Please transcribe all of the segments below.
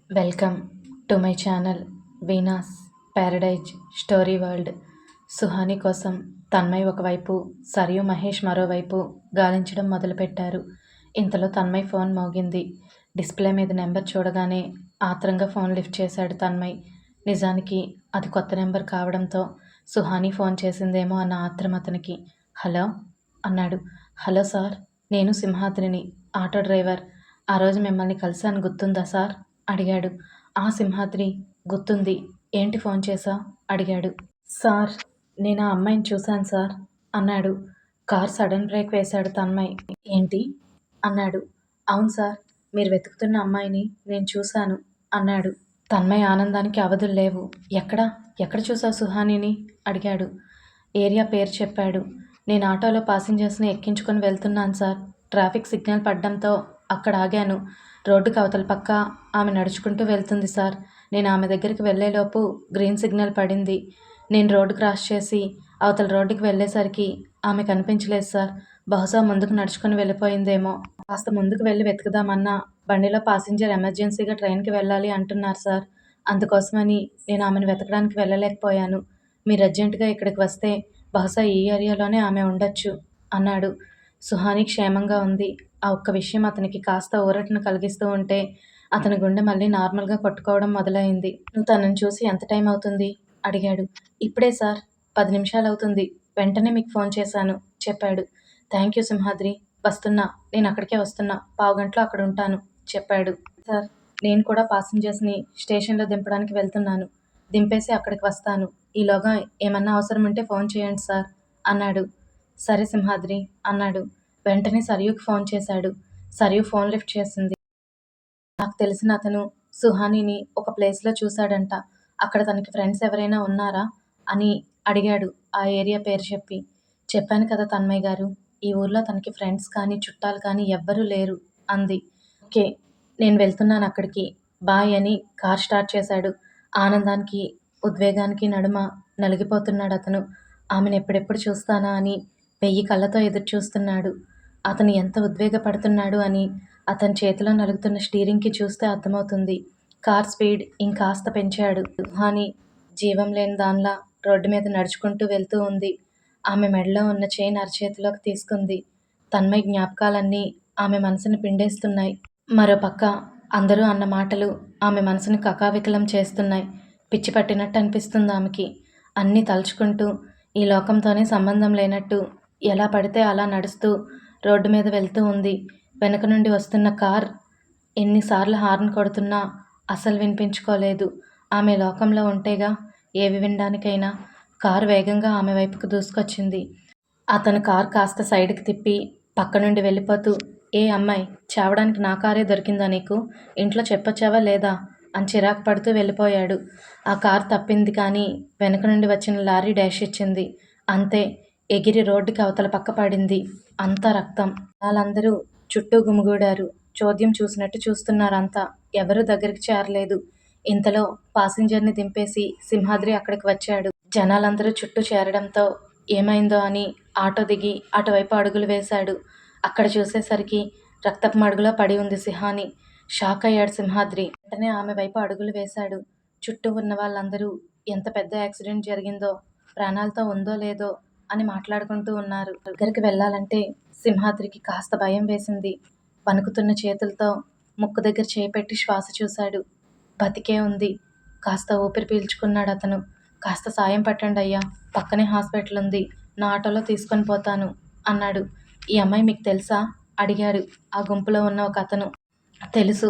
Welcome to my channel Veena's Paradise story world. Suhani కోసం తన్మయ్ ఒకవైపు, సరియు మహేష్ మరోవైపు గాలించడం మొదలుపెట్టారు. ఇంతలో తన్మయ్ ఫోన్ మోగింది. డిస్ప్లే మీద నెంబర్ చూడగానే ఆత్రంగా ఫోన్ లిఫ్ట్ చేశాడు తన్మయ్. నిజానికి అది కొత్త నెంబర్ కావడంతో సుహాని ఫోన్ చేసిందేమో అన్న ఆత్రం అతనికి. హలో అన్నాడు. హలో సార్, నేను సింహాద్రిని, ఆటో డ్రైవర్. ఆ రోజు మిమ్మల్ని కలిశాను, గుర్తుందా సార్ అడిగాడు. ఆ సింహాద్రి, గుర్తుంది. ఏంటి ఫోన్ చేశావు అడిగాడు. సార్, నేను ఆ అమ్మాయిని చూశాను సార్ అన్నాడు. కార్ సడన్ బ్రేక్ వేశాడు తన్మయ్. ఏంటి అన్నాడు. అవును సార్, మీరు వెతుకుతున్న అమ్మాయిని నేను చూశాను అన్నాడు. తన్మయ్ ఆనందానికి అవధులు లేవు. ఎక్కడ చూసావు సుహానిని అడిగాడు. ఏరియా పేరు చెప్పాడు. నేను ఆటోలో ప్యాసింజర్స్ని ఎక్కించుకొని వెళ్తున్నాను సార్. ట్రాఫిక్ సిగ్నల్ పడ్డంతో అక్కడ ఆగాను. రోడ్డుకి అవతల పక్క ఆమె నడుచుకుంటూ వెళ్తుంది సార్. నేను ఆమె దగ్గరికి వెళ్ళేలోపు గ్రీన్ సిగ్నల్ పడింది. నేను రోడ్డు క్రాస్ చేసి అవతల రోడ్డుకి వెళ్ళేసరికి ఆమె కనిపించలేదు సార్. బహుశా ముందుకు నడుచుకొని వెళ్ళిపోయిందేమో. కాస్త ముందుకు వెళ్ళి వెతుకుదామన్నా బండిలో ప్యాసింజర్ ఎమర్జెన్సీగా ట్రైన్కి వెళ్ళాలి అంటున్నారు సార్. అందుకోసమని నేను ఆమెను వెతకడానికి వెళ్ళలేకపోయాను. మీరు అర్జెంటుగా ఇక్కడికి వస్తే బహుశా ఈ ఏరియాలోనే ఆమె ఉండొచ్చు అన్నాడు. సుహాని క్షేమంగా ఉంది. ఆ ఒక్క విషయం అతనికి కాస్త ఊరటను కలిగిస్తూ ఉంటే అతని గుండె మళ్ళీ నార్మల్గా కొట్టుకోవడం మొదలైంది. నువ్వు తనని చూసి ఎంత టైం అవుతుంది అడిగాడు. ఇప్పుడే సార్, 10 నిమిషాలు అవుతుంది. వెంటనే మీకు ఫోన్ చేశాను చెప్పాడు. థ్యాంక్ యూ సింహాద్రి, వస్తున్నా. నేను అక్కడికే వస్తున్నా. పావుగంటలో అక్కడ ఉంటాను చెప్పాడు. సార్, నేను కూడా ప్యాసింజర్స్ని స్టేషన్లో దింపడానికి వెళ్తున్నాను. దింపేసి అక్కడికి వస్తాను. ఈలోగా ఏమన్నా అవసరం ఉంటే ఫోన్ చేయండి సార్ అన్నాడు. సరే సింహాద్రి అన్నాడు. వెంటనే సరియుకి ఫోన్ చేశాడు. సరియు ఫోన్ లిఫ్ట్ చేసింది. నాకు తెలిసిన అతను సుహానిని ఒక ప్లేస్లో చూశాడంట. అక్కడ తనకి ఫ్రెండ్స్ ఎవరైనా ఉన్నారా అని అడిగాడు ఆ ఏరియా పేరు చెప్పి. చెప్పాను కదా తన్మయ్ గారు, ఈ ఊర్లో తనకి ఫ్రెండ్స్ కానీ చుట్టాలు కానీ ఎవ్వరూ లేరు అంది. ఓకే, నేను వెళ్తున్నాను అక్కడికి, బాయ్ అని కార్ స్టార్ట్ చేశాడు. ఆనందానికి ఉద్వేగానికి నడుమ నలిగిపోతున్నాడు అతను. ఆమెను ఎప్పుడెప్పుడు చూస్తానా అని 1000 కళ్ళతో ఎదురు చూస్తున్నాడు. అతను ఎంత ఉద్వేగపడుతున్నాడు అని అతని చేతిలో నలుగుతున్న స్టీరింగ్కి చూస్తే అర్థమవుతుంది. కార్ స్పీడ్ ఇంకాస్త పెంచాడు. సుహాని జీవం లేని దానిలా రోడ్డు మీద నడుచుకుంటూ వెళ్తూ ఉంది. ఆమె మెడలో ఉన్న చైన్ అరచేతిలోకి తీసుకుంది. తన్మయ్ జ్ఞాపకాలన్నీ ఆమె మనసుని పిండేస్తున్నాయి. మరోపక్క అందరూ అన్న మాటలు ఆమె మనసుని కకావికలం చేస్తున్నాయి. పిచ్చి పట్టినట్టు అనిపిస్తుంది ఆమెకి. అన్నీ తలుచుకుంటూ ఈ లోకంతోనే సంబంధం లేనట్టు ఎలా పడితే అలా నడుస్తూ రోడ్డు మీద వెళ్తూ ఉంది. వెనక నుండి వస్తున్న కార్ ఎన్నిసార్లు హార్న్ కొడుతున్నా అసలు వినిపించుకోలేదు. ఆమె లోకంలో ఉంటేగా ఏవి వినడానికైనా. కారు వేగంగా ఆమె వైపుకు దూసుకొచ్చింది. అతను కార్ కాస్త సైడ్కి తిప్పి పక్క నుండి వెళ్ళిపోతూ, ఏ అమ్మాయి, చావడానికి నా కారే దొరికిందా నీకు? ఇంట్లో చెప్పొచ్చావా లేదా అని చిరాకు పడుతూ వెళ్ళిపోయాడు. ఆ కారు తప్పింది కానీ వెనక నుండి వచ్చిన లారీ డాష్ ఇచ్చింది. అంతే, ఎగిరి రోడ్డుకి అవతల పక్క పడింది. అంతా రక్తం. వాళ్ళందరూ చుట్టూ గుమిగూడారు. చోద్యం చూసినట్టు చూస్తున్నారంతా. ఎవరూ దగ్గరికి చేరలేదు. ఇంతలో ప్యాసింజర్ని దింపేసి సింహాద్రి అక్కడికి వచ్చాడు. జనాలందరూ చుట్టూ చేరడంతో ఏమైందో అని ఆటో దిగి అటువైపు అడుగులు వేశాడు. అక్కడ చూసేసరికి రక్తపు మడుగులో పడి ఉంది సుహాని. షాక్ అయ్యాడు సింహాద్రి. వెంటనే ఆమె వైపు అడుగులు వేశాడు. చుట్టూ ఉన్న వాళ్ళందరూ ఎంత పెద్ద యాక్సిడెంట్ జరిగిందో, ప్రాణాలతో ఉందో లేదో అని మాట్లాడుకుంటూ ఉన్నారు. దగ్గరికి వెళ్ళాలంటే సింహాద్రికి కాస్త భయం వేసింది. వణుకుతున్న చేతులతో ముక్కు దగ్గర చేపెట్టి శ్వాస చూశాడు. బతికే ఉంది. కాస్త ఊపిరి పీల్చుకున్నాడు అతను. కాస్త సాయం పట్టండి అయ్యా, పక్కనే హాస్పిటల్ ఉంది, నా ఆటోలో తీసుకొని పోతాను అన్నాడు. ఈ అమ్మాయి మీకు తెలుసా అడిగాడు ఆ గుంపులో ఉన్న ఒక అతను. తెలుసు,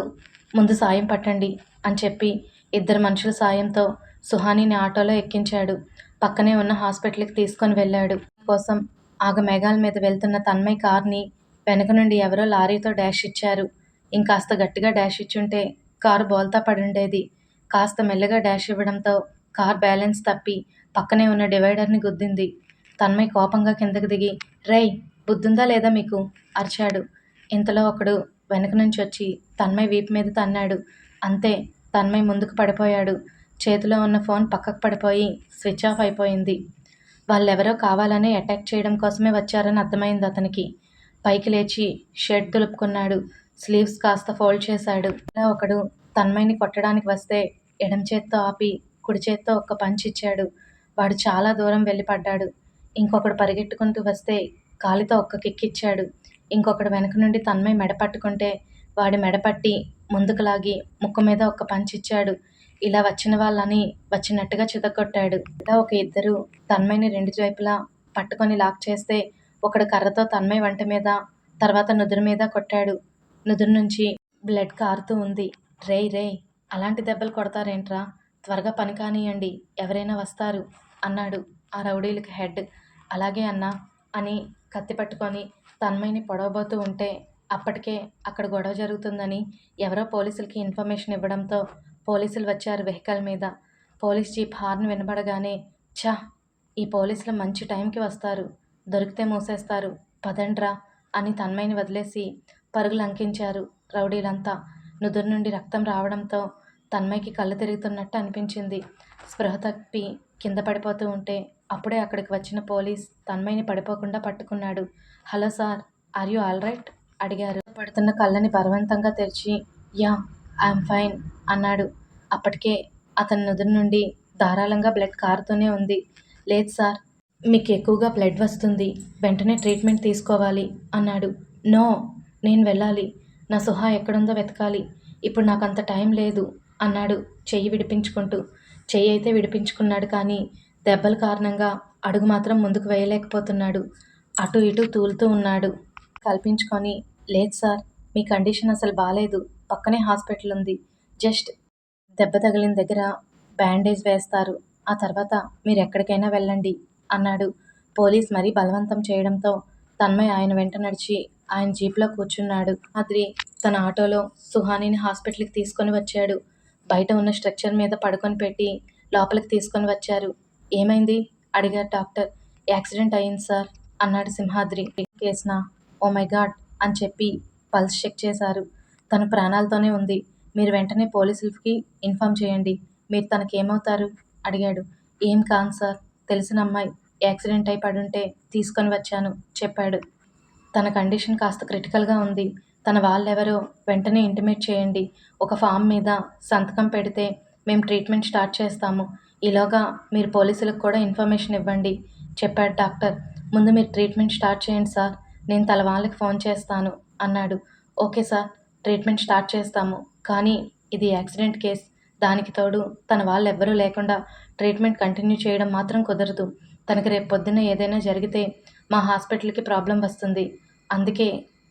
ముందు సాయం పట్టండి అని చెప్పి 2 మనుషుల సాయంతో సుహానిని ఆటోలో ఎక్కించాడు. పక్కనే ఉన్న హాస్పిటల్కి తీసుకొని వెళ్ళాడు. కోసం ఆగమేఘాల మీద వెళ్తున్న తన్మయ్ కార్ని వెనక నుండి ఎవరో లారీతో డాష్ ఇచ్చారు. ఇంకాస్త గట్టిగా డాష్ ఇచ్చుంటే కారు బోల్తా పడుండేది. కాస్త మెల్లగా డాష్ ఇవ్వడంతో కార్ బ్యాలెన్స్ తప్పి పక్కనే ఉన్న డివైడర్ని గుద్దింది. తన్మయ్ కోపంగా కిందకి దిగి, రేయ్, బుద్ధుందా లేదా మీకు అరిచాడు. ఇంతలో ఒకడు వెనక నుంచి వచ్చి తన్మయ్ వీపు మీద తన్నాడు. అంతే, తన్మయ్ ముందుకు పడిపోయాడు. చేతిలో ఉన్న ఫోన్ పక్కకు పడిపోయి స్విచ్ ఆఫ్ అయిపోయింది. వాళ్ళెవరో కావాలనే అటాక్ చేయడం కోసమే వచ్చారని అర్థమైంది అతనికి. పైకి లేచి షర్ట్ దులుపుకున్నాడు. స్లీవ్స్ కాస్త ఫోల్డ్ చేశాడు. అలా ఒకడు తన్మయ్యని కొట్టడానికి వస్తే ఎడమ చేత్తో ఆపి కుడి చేత్తో ఒక్క పంచ్ ఇచ్చాడు. వాడు చాలా దూరం వెళ్ళి పడ్డాడు. ఇంకొకడు పరిగెట్టుకుంటూ వస్తే కాలితో ఒక్క కిక్ ఇచ్చాడు. ఇంకొకడు వెనక నుండి తన్మయ్ మెడ పట్టుకుంటే వాడి మెడ పట్టి ముందుకు లాగి ముక్కు మీద ఒక్క పంచ్ ఇచ్చాడు. ఇలా వచ్చిన వాళ్ళని వచ్చినట్టుగా చితక్కొట్టాడు. ఇలా ఒక ఇద్దరు తన్మయ్ని రెండు వైపులా పట్టుకొని లాక్ చేస్తే ఒకడు కర్రతో తన్మయ్ వంటి మీద, తర్వాత నుదురు మీద కొట్టాడు. నుదురు నుంచి బ్లడ్ కారుతూ ఉంది. రేయ్ రేయ్, అలాంటి దెబ్బలు కొడతారేంట్రా, త్వరగా పని కానియండి, ఎవరైనా వస్తారు అన్నాడు ఆ రౌడీలకి హెడ్. అలాగే అన్నా అని కత్తి పట్టుకొని తన్మయ్ని పొడవబోతూ ఉంటే అప్పటికే అక్కడ గొడవ జరుగుతుందని ఎవరో పోలీసులకి ఇన్ఫర్మేషన్ ఇవ్వడంతో పోలీసులు వచ్చారు వెహికల్ మీద. పోలీస్ జీప్ హార్న్ వినబడగానే ఛ, ఈ పోలీసులు మంచి టైంకి వస్తారు, దొరికితే మూసేస్తారు, పదండ్రా అని తన్మయ్ని వదిలేసి పరుగులు అంకించారు రౌడీలంతా. నుదురు నుండి రక్తం రావడంతో తన్మయ్కి కళ్ళు తిరుగుతున్నట్టు అనిపించింది. స్పృహ తప్పి కింద పడిపోతూ ఉంటే అప్పుడే అక్కడికి వచ్చిన పోలీస్ తన్మయ్ని పడిపోకుండా పట్టుకున్నాడు. Hello sir, are you all right అడిగారు. పడుతున్న కళ్ళని బలవంతంగా తెరిచి యా, ఐఎమ్ ఫైన్ అన్నాడు. అప్పటికే అతని నుదురు నుండి ధారాళంగా బ్లడ్ కారుతూనే ఉంది. లేదు సార్, మీకు ఎక్కువగా బ్లడ్ వస్తుంది, వెంటనే ట్రీట్మెంట్ తీసుకోవాలి అన్నాడు. నో, నేను వెళ్ళాలి, నా సుహా ఎక్కడుందో వెతకాలి, ఇప్పుడు నాకు అంత టైం లేదు అన్నాడు చెయ్యి విడిపించుకుంటూ. చెయ్యి అయితే విడిపించుకున్నాడు కానీ దెబ్బల కారణంగా అడుగు మాత్రం ముందుకు వేయలేకపోతున్నాడు. అటు ఇటు తూలుతూ ఉన్నాడు. కల్పించుకొని లేదు సార్, మీ కండిషన్ అసలు బాలేదు, పక్కనే హాస్పిటల్ ఉంది, జస్ట్ దెబ్బ తగిలిన దగ్గర బ్యాండేజ్ వేస్తారు, ఆ తర్వాత మీరు ఎక్కడికైనా వెళ్ళండి అన్నాడు. పోలీస్ మరీ బలవంతం చేయడంతో తన్మయ్ ఆయన వెంట నడిచి ఆయన జీప్లో కూర్చున్నాడు. అద్రి తన ఆటోలో సుహానీని హాస్పిటల్కి తీసుకొని వచ్చాడు. బయట ఉన్న స్ట్రక్చర్ మీద పడుకొని పెట్టి లోపలికి తీసుకొని వచ్చారు. ఏమైంది అడిగారు డాక్టర్. యాక్సిడెంట్ అయింది సార్ అన్నాడు సింహాద్రి. కేసునా? ఓ మై గాడ్ అని చెప్పి పల్స్ చెక్ చేశారు. తను ప్రాణాలతోనే ఉంది, మీరు వెంటనే పోలీసులకి ఇన్ఫామ్ చేయండి. మీరు తనకేమవుతారు అడిగాడు. ఏం కాను సార్, తెలిసిన అమ్మాయి యాక్సిడెంట్ అయి పడుంటే తీసుకొని వచ్చాను చెప్పాడు. తన కండిషన్ కాస్త క్రిటికల్గా ఉంది, తన వాళ్ళెవరో వెంటనే ఇంటిమేట్ చేయండి, ఒక ఫామ్ మీద సంతకం పెడితే మేము ట్రీట్మెంట్ స్టార్ట్ చేస్తాము, ఈలోగా మీరు పోలీసులకు కూడా ఇన్ఫర్మేషన్ ఇవ్వండి చెప్పాడు డాక్టర్. ముందు మీరు ట్రీట్మెంట్ స్టార్ట్ చేయండి సార్, నేను తల వాళ్ళకి ఫోన్ చేస్తాను అన్నాడు. ఓకే సార్, ట్రీట్మెంట్ స్టార్ట్ చేస్తాము, కానీ ఇది యాక్సిడెంట్ కేస్, దానికి తోడు తన వాళ్ళు ఎవ్వరూ లేకుండా ట్రీట్మెంట్ కంటిన్యూ చేయడం మాత్రం కుదరదు. తనకి రేపు పొద్దున్న ఏదైనా జరిగితే మా హాస్పిటల్కి ప్రాబ్లం వస్తుంది, అందుకే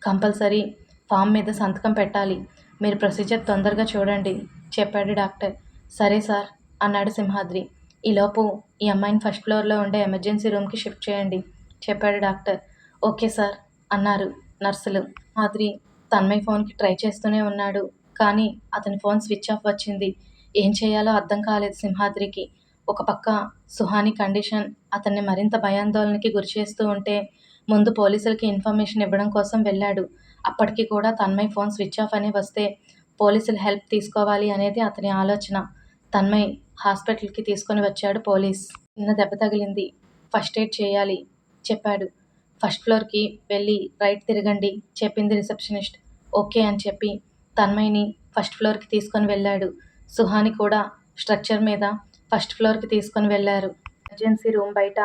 కంపల్సరీ ఫామ్ మీద సంతకం పెట్టాలి, మీరు ప్రొసీజర్ తొందరగా చూడండి చెప్పాడు డాక్టర్. సరే సార్ అన్నాడు సింహాద్రి. ఈలోపు ఈ అమ్మాయిని ఫస్ట్ ఫ్లోర్లో ఉండే ఎమర్జెన్సీ రూమ్కి షిఫ్ట్ చేయండి చెప్పాడు డాక్టర్. ఓకే సార్ అన్నారు నర్సులు. సింహాద్రి తన్మయ్ ఫోన్కి ట్రై చేస్తూనే ఉన్నాడు, కానీ అతని ఫోన్ స్విచ్ ఆఫ్ వచ్చింది. ఏం చేయాలో అర్థం కాలేదు సింహాద్రికి. ఒక పక్క సుహాని కండిషన్ అతన్ని మరింత భయాందోళనకి గురిచేస్తూ ఉంటే ముందు పోలీసులకి ఇన్ఫర్మేషన్ ఇవ్వడం కోసం వెళ్ళాడు. అప్పటికి కూడా తన్మయ్ ఫోన్ స్విచ్ ఆఫ్ అని వస్తే పోలీసులు హెల్ప్ తీసుకోవాలి అనేది అతని ఆలోచన. తన్మయ్ హాస్పిటల్కి తీసుకొని వచ్చాడు పోలీస్. చిన్న దెబ్బ తగిలింది, ఫస్ట్ ఎయిడ్ చేయాలి చెప్పాడు. ఫస్ట్ ఫ్లోర్కి వెళ్ళి రైట్ తిరగండి చెప్పింది రిసెప్షనిస్ట్. ఓకే అని చెప్పి తన్మయ్ని ఫస్ట్ ఫ్లోర్కి తీసుకొని వెళ్ళాడు. సుహాని కూడా స్ట్రక్చర్ మీద ఫస్ట్ ఫ్లోర్కి తీసుకొని వెళ్ళారు. ఎమర్జెన్సీ రూమ్ బయట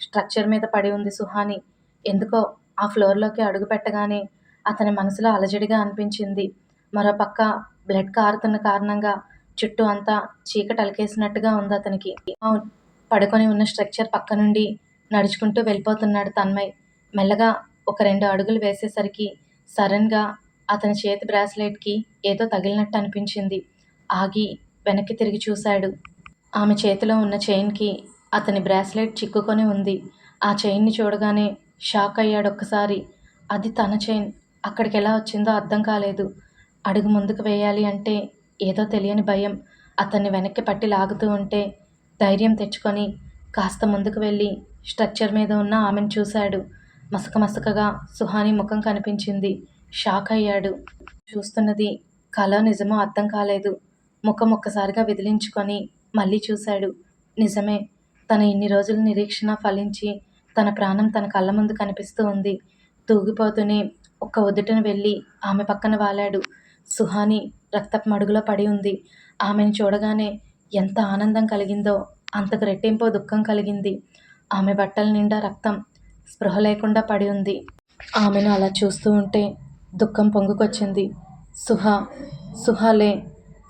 స్ట్రక్చర్ మీద పడి ఉంది సుహాని. ఎందుకో ఆ ఫ్లోర్లోకి అడుగు పెట్టగానే అతని మనసులో అలజడిగా అనిపించింది. మరోపక్క బ్లడ్ కారుతున్న కారణంగా చుట్టూ అంతా చీకటి అలికేసినట్టుగా ఉంది అతనికి. పడుకొని ఉన్న స్ట్రక్చర్ పక్క నుండి నడుచుకుంటూ వెళ్ళిపోతున్నాడు తన్మయ్. మెల్లగా ఒక 2 అడుగులు వేసేసరికి సడన్గా అతని చేతి బ్రాస్లెట్కి ఏదో తగిలినట్టు అనిపించింది. ఆగి వెనక్కి తిరిగి చూశాడు. ఆమె చేతిలో ఉన్న చైన్కి అతని బ్రాస్లెట్ చిక్కుకొని ఉంది. ఆ చైన్ని చూడగానే షాక్ అయ్యాడు ఒక్కసారి. అది తన చైన్, అక్కడికి ఎలా వచ్చిందో అర్థం కాలేదు. అడుగు ముందుకు వేయాలి అంటే ఏదో తెలియని భయం అతన్ని వెనక్కి పట్టి లాగుతూ ఉంటే ధైర్యం తెచ్చుకొని కాస్త ముందుకు వెళ్ళి స్ట్రక్చర్ మీద ఉన్న ఆమెను చూశాడు. మసకగా సుహాని ముఖం కనిపించింది. షాక్ అయ్యాడు. చూస్తున్నది కలో నిజమో అర్థం కాలేదు. ముఖం ఒక్కసారిగా విదిలించుకొని మళ్ళీ చూశాడు. నిజమే, తన ఇన్ని రోజుల నిరీక్షణ ఫలించి తన ప్రాణం తన కళ్ళ ముందు కనిపిస్తూ ఉంది. తూగిపోతూనే ఒక్క ఉదుటన వెళ్ళి ఆమె పక్కన వాలాడు. సుహాని రక్తపు మడుగులో పడి ఉంది. ఆమెను చూడగానే ఎంత ఆనందం కలిగిందో అంతకు రెట్టింపు దుఃఖం కలిగింది. ఆమె బట్టల నిండా రక్తం, స్పృహ లేకుండా పడి ఉంది. ఆమెను అలా చూస్తూ ఉంటే దుఃఖం పొంగుకొచ్చింది. సుహా లే,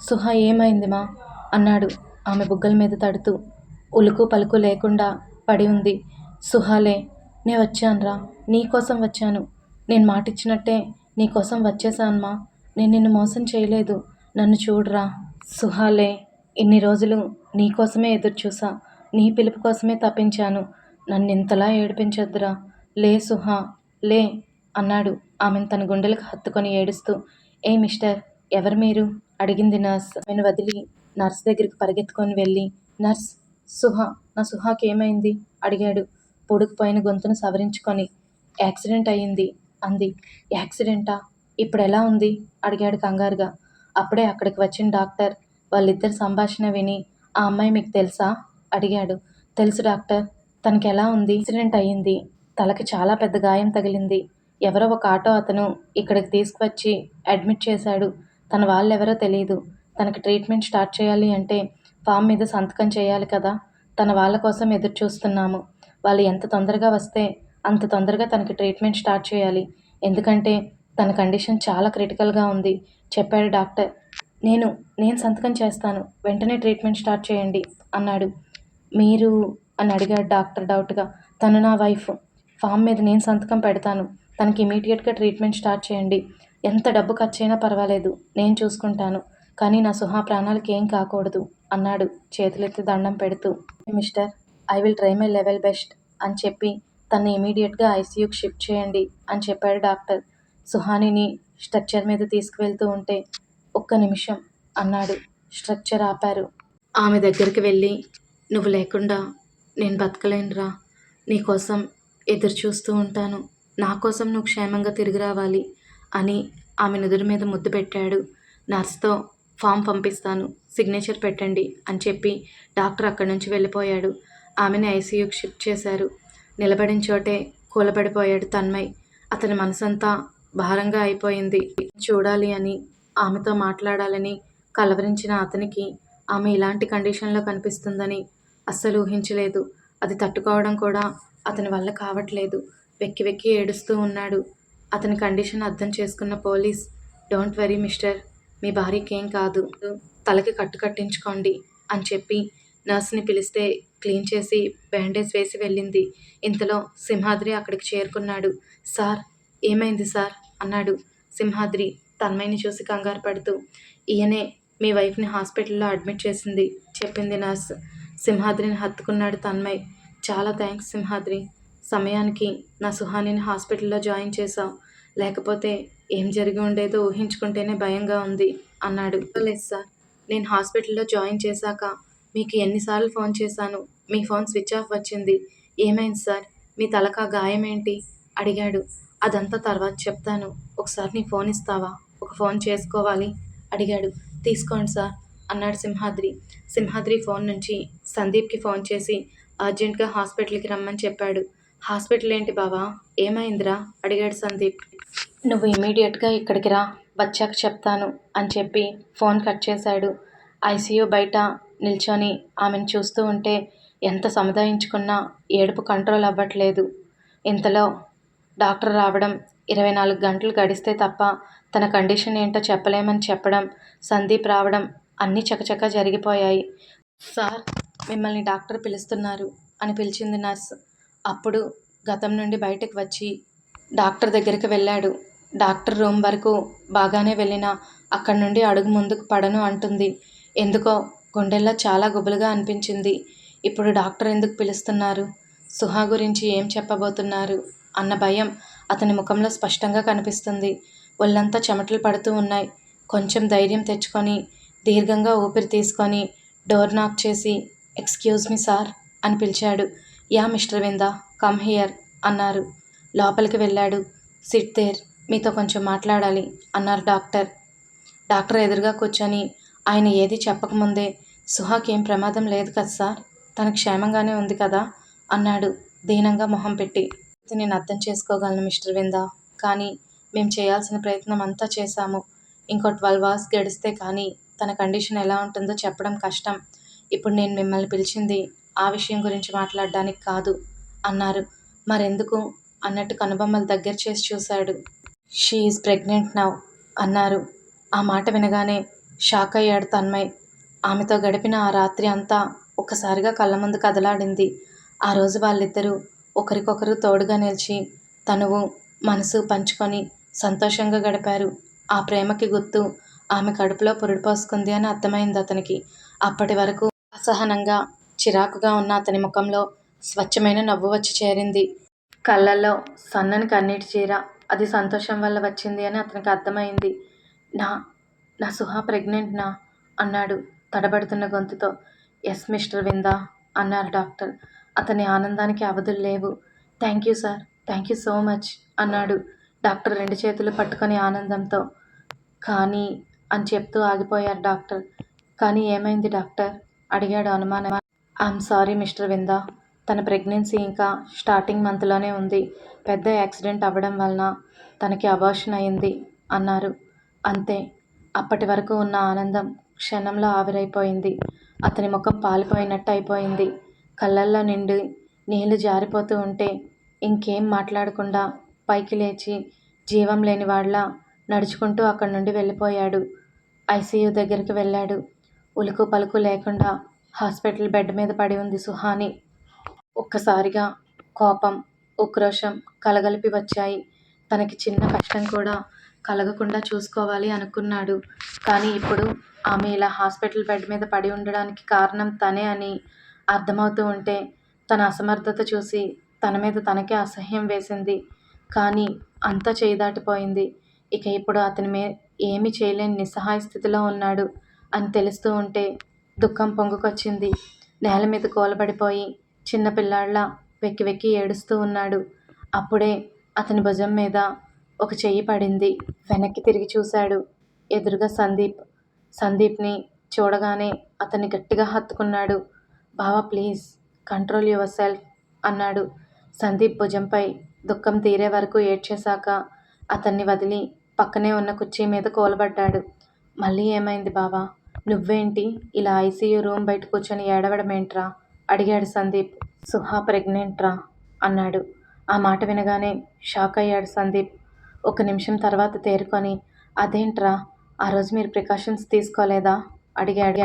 సుహా ఏమైంది మా అన్నాడు ఆమె బుగ్గల మీద తడుతూ. ఉలుకు పలుకు లేకుండా పడి ఉంది. సుహాలే, నే వచ్చానురా, నీకోసం వచ్చాను. నేను మాటిచ్చినట్టే నీకోసం వచ్చేసానమ్మా. నేను నిన్ను మోసం చేయలేదు, నన్ను చూడరా. సుహాలే, ఇన్ని రోజులు నీకోసమే ఎదురుచూసా, నీ పిలుపు కోసమే తప్పించాను. నన్ను ఇంతలా ఏడిపించొద్దురా. లే సుహా, లే అన్నాడు ఆమెను తన గుండెలకు హత్తుకొని ఏడుస్తూ. ఏ మిస్టర్, ఎవరు మీరు అడిగింది నర్స్. ఆమెను వదిలి నర్స్ దగ్గరికి పరిగెత్తుకొని వెళ్ళి, నర్స్, నా సుహాకి ఏమైంది అడిగాడు పొడుకుపోయిన గొంతును సవరించుకొని. యాక్సిడెంట్ అయ్యింది అంది. యాక్సిడెంటా? ఇప్పుడు ఎలా ఉంది అడిగాడు కంగారుగా. అప్పుడే అక్కడికి వచ్చిన డాక్టర్ వాళ్ళిద్దరి సంభాషణ విని, ఆ అమ్మాయి మీకు తెలుసా అడిగాడు. తెలుసు డాక్టర్. తనకి ఎలా ఉంది? యాక్సిడెంట్ అయ్యింది, తలకి చాలా పెద్ద గాయం తగిలింది. ఎవరో ఒక ఆటో అతను ఇక్కడికి తీసుకువచ్చి అడ్మిట్ చేశాడు. తన వాళ్ళెవరో తెలియదు. తనకి ట్రీట్మెంట్ స్టార్ట్ చేయాలి అంటే ఫామ్ మీద సంతకం చేయాలి కదా. తన వాళ్ళ కోసం ఎదురు చూస్తున్నాము. వాళ్ళు ఎంత తొందరగా వస్తే అంత తొందరగా తనకి ట్రీట్మెంట్ స్టార్ట్ చేయాలి. ఎందుకంటే తన కండిషన్ చాలా క్రిటికల్గా ఉంది చెప్పాడు డాక్టర్. నేను సంతకం చేస్తాను, వెంటనే ట్రీట్మెంట్ స్టార్ట్ చేయండి అన్నాడు. మీరు అని అడిగాడు డాక్టర్ డౌట్గా. తను నా వైఫ్. ఫామ్ మీద నేను సంతకం పెడతాను. తనకి ఇమీడియట్గా ట్రీట్మెంట్ స్టార్ట్ చేయండి. ఎంత డబ్బు ఖర్చైనా పర్వాలేదు, నేను చూసుకుంటాను. కానీ నా సుహా ప్రాణాలకి ఏం కాకూడదు అన్నాడు చేతులెత్తి దండం పెడుతూ. Mister, I will try my level best అని చెప్పి తన్ని ఇమీడియట్గా ఐసీయూకి షిఫ్ట్ చేయండి అని చెప్పాడు డాక్టర్. సుహానిని స్ట్రక్చర్ మీద తీసుకువెళ్తూ ఉంటే, ఒక్క నిమిషం అన్నాడు. స్ట్రక్చర్ ఆపారు. ఆమె దగ్గరికి వెళ్ళి, నువ్వు లేకుండా నేను బతకలేనురా. నీకోసం ఎదురు చూస్తూ ఉంటాను. నా కోసం నువ్వు క్షేమంగా తిరిగి రావాలి అని ఆమె నుదురు మీద ముద్దు పెట్టాడు. నర్స్తో ఫామ్ పంపిస్తాను, సిగ్నేచర్ పెట్టండి అని చెప్పి డాక్టర్ అక్కడి నుంచి వెళ్ళిపోయాడు. ఆమెని ఐసీయూకి షిఫ్ట్ చేశారు. నిలబడిన చోటే కూలబడిపోయాడు తన్మయ్. అతని మనసంతా భారంగా అయిపోయింది. చూడాలి అని, ఆమెతో మాట్లాడాలని కలవరించిన అతనికి ఆమె ఇలాంటి కండిషన్లో కనిపిస్తుందని అస్సలు ఊహించలేదు. అది తట్టుకోవడం కూడా అతని వల్ల కావట్లేదు. వెక్కి వెక్కి ఏడుస్తూ ఉన్నాడు. అతని కండిషన్ అర్థం చేసుకున్న పోలీస్, డోంట్ వరీ మిస్టర్, మీ భార్యకి ఏం కాదు, తలకి కట్టు కట్టించుకోండి అని చెప్పి నర్స్ని పిలిస్తే క్లీన్ చేసి బ్యాండేజ్ వేసి వెళ్ళింది. ఇంతలో సింహాద్రి అక్కడికి చేరుకున్నాడు. సార్, ఏమైంది సార్ అన్నాడు. సింహాద్రి తన్మయ్ని చూసి కంగారు పడుతూ, ఈయనే మీ వైఫ్ని హాస్పిటల్లో అడ్మిట్ చేసింది చెప్పింది నర్స్. సింహాద్రిని హత్తుకున్నాడు తన్మయ్. చాలా థ్యాంక్స్ సింహాద్రి, సమయానికి నా సుహానిని హాస్పిటల్లో జాయిన్ చేశావు. లేకపోతే ఏం జరిగి ఉండేదో ఊహించుకుంటేనే భయంగా ఉంది అన్నాడు. లేదు సార్, నేను హాస్పిటల్లో జాయిన్ చేశాక మీకు ఎన్నిసార్లు ఫోన్ చేశాను, మీ ఫోన్ స్విచ్ ఆఫ్ వచ్చింది. ఏమైంది సార్, మీ తలకా గాయం ఏంటి అడిగాడు. అదంతా తర్వాత చెప్తాను, ఒకసారి నీ ఫోన్ ఇస్తావా, ఒక ఫోన్ చేసుకోవాలి అడిగాడు. తీసుకోండి సార్ అన్నాడు సింహాద్రి. సింహాద్రి ఫోన్ నుంచి సందీప్కి ఫోన్ చేసి అర్జెంట్గా హాస్పిటల్కి రమ్మని చెప్పాడు. హాస్పిటల్ ఏంటి బావా, ఏమైందిరా అడిగాడు సందీప్. నువ్వు ఇమీడియట్గా ఇక్కడికి రా, వచ్చాక చెప్తాను అని చెప్పి ఫోన్ కట్ చేశాడు. ఐసీయూ బయట నిల్చొని ఆమెను చూస్తూ ఉంటే ఎంత సముదాయించుకున్నా ఏడుపు కంట్రోల్ అవ్వట్లేదు. ఇంతలో డాక్టర్ రావడం, 24 గంటలు గడిస్తే తప్ప తన కండిషన్ ఏంటో చెప్పలేమని చెప్పడం, సందీప్ రావడం అన్నీ చకచకా జరిగిపోయాయి. సార్, మిమ్మల్ని డాక్టర్ పిలుస్తున్నారు అని పిలిచింది నర్స్. అప్పుడు గతం నుండి బయటకు వచ్చి డాక్టర్ దగ్గరికి వెళ్ళాడు. డాక్టర్ రూమ్ వరకు బాగానే వెళ్ళినా అక్కడి నుండి అడుగు ముందుకు పడను అంటుంది. ఎందుకో గుండెల్లో చాలా గుబులుగా అనిపించింది. ఇప్పుడు డాక్టర్ ఎందుకు పిలుస్తున్నారు, సుహా గురించి ఏం చెప్పబోతున్నారు అన్న భయం అతని ముఖంలో స్పష్టంగా కనిపిస్తుంది. ఒళ్ళంతా చెమటలు పడుతూ ఉన్నాయి. కొంచెం ధైర్యం తెచ్చుకొని దీర్ఘంగా ఊపిరి తీసుకొని డోర్ నాక్ చేసి, ఎక్స్క్యూజ్ మీ సార్ అని పిలిచాడు. యా మిస్టర్ విందా, కమ్ హియర్ అన్నారు. లోపలికి వెళ్ళాడు. సిట్ దేర్, మీతో కొంచెం మాట్లాడాలి అన్నారు డాక్టర్. డాక్టర్ ఎదురుగా కూర్చొని ఆయన ఏది చెప్పకముందే, సుహాకి ఏం ప్రమాదం లేదు కదా సార్, తను క్షేమంగానే ఉంది కదా అన్నాడు దీనంగా మొహం పెట్టి. నేను అర్థం చేసుకోగలను మిస్టర్ విందా, కానీ మేము చేయాల్సిన ప్రయత్నం అంతా చేశాము. ఇంకో 12 అవర్స్ గడిస్తే కానీ తన కండిషన్ ఎలా ఉంటుందో చెప్పడం కష్టం. ఇప్పుడు నేను మిమ్మల్ని పిలిచింది ఆ విషయం గురించి మాట్లాడడానికి కాదు అన్నారు. మరెందుకు అన్నట్టు కనుబొమ్మలు దగ్గర చేసి చూశాడు. షీ ఈజ్ ప్రెగ్నెంట్ నౌ అన్నారు. ఆ మాట వినగానే షాక్ అయ్యాడు తన్మయ్. ఆమెతో గడిపిన ఆ రాత్రి అంతా ఒక్కసారిగా కళ్ళ ముందు కదలాడింది. ఆ రోజు వాళ్ళిద్దరూ ఒకరికొకరు తోడుగా నిలిచి తనువు మనసు పంచుకొని సంతోషంగా గడిపారు. ఆ ప్రేమకి గుర్తు ఆమె కడుపులో పురుడు పోసుకుంది అని అర్థమైంది అతనికి. అప్పటి వరకు అసహనంగా చిరాకుగా ఉన్న అతని ముఖంలో స్వచ్ఛమైన నవ్వు వచ్చి చేరింది. కళ్ళల్లో సన్నని కన్నీటి చీర. అది సంతోషం వల్ల వచ్చింది అని అతనికి అర్థమైంది. నా నా సుహా ప్రెగ్నెంట్నా అన్నాడు తడబడుతున్న గొంతుతో. ఎస్ మిస్టర్ విందా అన్నారు డాక్టర్. అతని ఆనందానికి అవధులు లేవు. Thank you sir, thank you so much అన్నాడు డాక్టర్ 2 చేతులు పట్టుకొని ఆనందంతో. కానీ అని చెప్తూ ఆగిపోయారు డాక్టర్. కానీ ఏమైంది డాక్టర్ అడిగాడు అనుమానం. ఐఎమ్ సారీ మిస్టర్ విందా, తన ప్రెగ్నెన్సీ ఇంకా స్టార్టింగ్ మంత్లోనే ఉంది. పెద్ద యాక్సిడెంట్ అవ్వడం వలన తనకి అబార్షన్ అయింది అన్నారు. అంతే. అప్పటి వరకు ఉన్న ఆనందం క్షణంలో ఆవిరైపోయింది. అతని ముఖం పాలిపోయినట్టు అయిపోయింది. కళ్ళల్లో నిండి నీళ్లు జారిపోతూ ఉంటే ఇంకేం మాట్లాడకుండా పైకి లేచి జీవం లేని వాళ్ళ నడుచుకుంటూ అక్కడి నుండి వెళ్ళిపోయాడు. ఐసీయూ దగ్గరికి వెళ్ళాడు. ఉలుకు పలుకు లేకుండా హాస్పిటల్ బెడ్ మీద పడి ఉంది సుహాని. ఒక్కసారిగా కోపం, ఉక్రోషం కలగలిపి వచ్చాయి. తనకి చిన్న కష్టం కూడా కలగకుండా చూసుకోవాలి అనుకున్నాడు. కానీ ఇప్పుడు ఆమె ఇలా హాస్పిటల్ బెడ్ మీద పడి ఉండడానికి కారణం తనే అని అర్థమవుతూ ఉంటే తన అసమర్థత చూసి తన మీద తనకే అసహ్యం వేసింది. కానీ అంతా చేయి దాటిపోయింది. ఇక ఇప్పుడు అతని ఏమీ చేయలేని నిస్సహాయ స్థితిలో ఉన్నాడు అని తెలుస్తూ ఉంటే దుఃఖం పొంగుకొచ్చింది. నేల మీద కూలబడిపోయి చిన్నపిల్లాడిలా వెక్కి వెక్కి ఏడుస్తూ ఉన్నాడు. అప్పుడే అతని భుజం మీద ఒక చెయ్యి పడింది. వెనక్కి తిరిగి చూశాడు. ఎదురుగా సందీప్. సందీప్ని చూడగానే అతన్ని గట్టిగా హత్తుకున్నాడు. బావా ప్లీజ్ కంట్రోల్ యువర్ సెల్ఫ్ అన్నాడు. సందీప్ భుజంపై దుఃఖం తీరే వరకు ఏడ్చేశాక అతన్ని వదిలి పక్కనే ఉన్న కుర్చీ మీద కూలబడ్డాడు. మళ్ళీ ఏమైంది బావా, నువ్వేంటి ఇలా ఐసీయూ రూమ్ బయట కూర్చొని ఏడవడమేంట్రా అడిగాడు సందీప్. సుహా ప్రెగ్నెంట్రా అన్నాడు. ఆ మాట వినగానే షాక్ అయ్యాడు సందీప్. 1 నిమిషం తర్వాత తేరుకొని అదేంట్రా, ఆ రోజు మీరు ప్రికాషన్స్ తీసుకోలేదా అడిగాడు.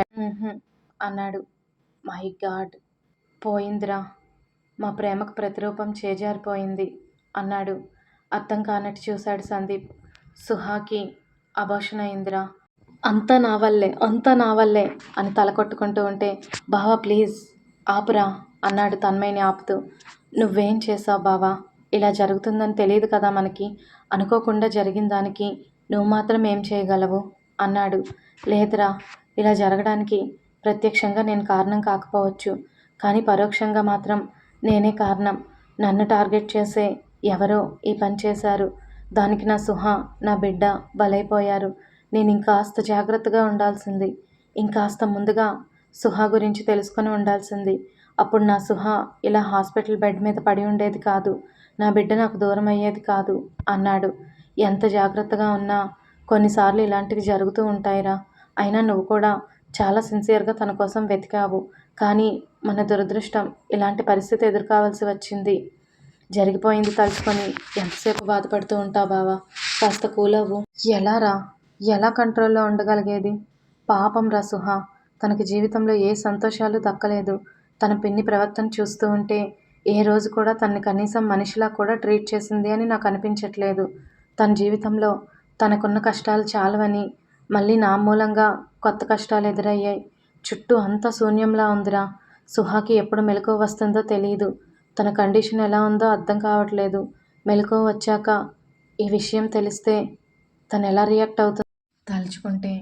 అన్నాడు. మై గాడ్, పోయిందిరా, మా ప్రేమకు ప్రతిరూపం చేజారిపోయింది అన్నాడు. అర్థం కానట్టు చూశాడు సందీప్. సుహాకి అబార్షన్ అయిందిరా, అంతా నా వల్లే, అంతా నా వల్లే అని తల కొట్టుకుంటూ ఉంటే బావా ప్లీజ్ ఆపురా అన్నాడు తన్మయ్ని ఆపుతూ. నువ్వేం చేసావు బావా, ఇలా జరుగుతుందని తెలియదు కదా మనకి, అనుకోకుండా జరిగిన దానికి నువ్వు మాత్రం ఏం చేయగలవు అన్నాడు. లేదురా, ఇలా జరగడానికి ప్రత్యక్షంగా నేను కారణం కాకపోవచ్చు, కానీ పరోక్షంగా మాత్రం నేనే కారణం. నన్ను టార్గెట్ చేసే ఎవరో ఈ పని చేశారు. దానికి నా సుహా, నా బిడ్డ బలైపోయారు. నేను ఇంకాస్త జాగ్రత్తగా ఉండాల్సింది. ఇంకాస్త ముందుగా సుహా గురించి తెలుసుకొని ఉండాల్సింది. అప్పుడు నా సుహా ఇలా హాస్పిటల్ బెడ్ మీద పడి ఉండేది కాదు. నా బిడ్డ నాకు దూరం అయ్యేది కాదు అన్నాడు. ఎంత జాగ్రత్తగా ఉన్నా కొన్నిసార్లు ఇలాంటివి జరుగుతూ ఉంటాయిరా. అయినా నువ్వు కూడా చాలా సిన్సియర్గా తన కోసం వెతికావు. కానీ మన దురదృష్టం ఇలాంటి పరిస్థితి ఎదుర్కోవాల్సి వచ్చింది. జరిగిపోయింది తలుచుకొని ఎంతసేపు బాధపడుతూ ఉంటావు బావా, కాస్త కూల్ అవ్వు. ఎలా రా, ఎలా కంట్రోల్లో ఉండగలిగేది? పాపం రా సుహా, తనకి జీవితంలో ఏ సంతోషాలు దక్కలేదు. తన పిన్ని ప్రవర్తన చూస్తూ ఉంటే ఏ రోజు కూడా తనని కనీసం మనిషిలా కూడా ట్రీట్ చేసింది అని నాకు అనిపించట్లేదు. తన జీవితంలో తనకున్న కష్టాలు చాలవని మళ్ళీ నా మూలంగా కొత్త కష్టాలు ఎదురయ్యాయి. చుట్టూ అంతా శూన్యంలా ఉందిరా. సుహాకి ఎప్పుడు మెలకువ వస్తుందో తెలియదు. తన కండిషన్ ఎలా ఉందో అర్థం కావట్లేదు. మెలకువ వచ్చాక ఈ విషయం తెలిస్తే తను ఎలా రియాక్ట్ అవుతుంది తలుచుకుంటే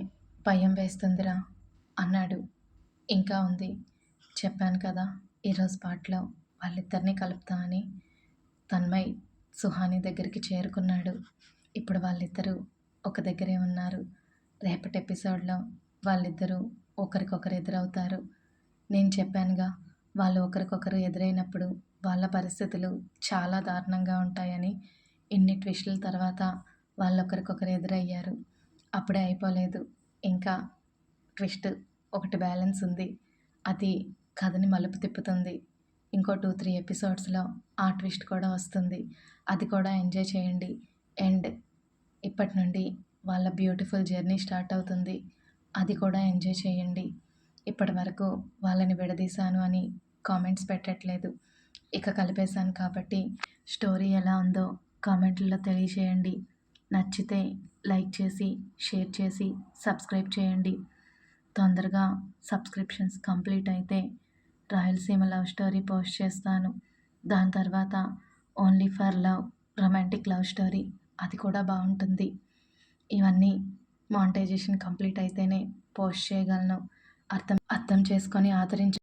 భయం వేస్తుందిరా అన్నాడు. ఇంకా ఉంది, చెప్పాను కదా ఈరోజు పాటలో వాళ్ళిద్దరినీ కలుపుతా అని. తన్మయ్ సుహాని దగ్గరికి చేరుకున్నాడు. ఇప్పుడు వాళ్ళిద్దరూ ఒక దగ్గరే ఉన్నారు. రేపటి ఎపిసోడ్లో వాళ్ళిద్దరూ ఒకరికొకరు ఎదురవుతారు. నేను చెప్పానుగా, వాళ్ళు ఒకరికొకరు ఎదురైనప్పుడు వాళ్ళ పరిస్థితులు చాలా దారుణంగా ఉంటాయని. ఇన్ని ట్విస్టుల తర్వాత వాళ్ళు ఒకరికొకరు ఎదురయ్యారు. అప్పుడే అయిపోలేదు. ఇంకా ట్విస్ట్ ఒకటి బ్యాలెన్స్ ఉంది. అది కథని మలుపు తిప్పుతుంది. ఇంకో 2, 3 ఎపిసోడ్స్‌లో ఆ ట్విస్ట్ కూడా వస్తుంది. అది కూడా ఎంజాయ్ చేయండి. అండ్ ఇప్పటి నుండి వాళ్ళ బ్యూటిఫుల్ జర్నీ స్టార్ట్ అవుతుంది. అది కూడా ఎంజాయ్ చేయండి. ఇప్పటివరకు వాళ్ళని విడదీశాను అని కామెంట్స్ పెట్టట్లేదు. ఇక కలిపేశాను కాబట్టి స్టోరీ ఎలా ఉందో కామెంట్లలో తెలియచేయండి. నచ్చితే లైక్ చేసి, షేర్ చేసి, సబ్స్క్రైబ్ చేయండి. తొందరగా సబ్స్క్రిప్షన్స్ కంప్లీట్ అయితే రాయలసీమ లవ్ స్టోరీ పోస్ట్ చేస్తాను. దాని తర్వాత only for love romantic love story అది కూడా బాగుంటుంది. ఇవన్నీ మానిటైజేషన్ కంప్లీట్ అయితేనే పోస్ట్ చేయగలను. అర్థం చేసుకొని ఆదరించి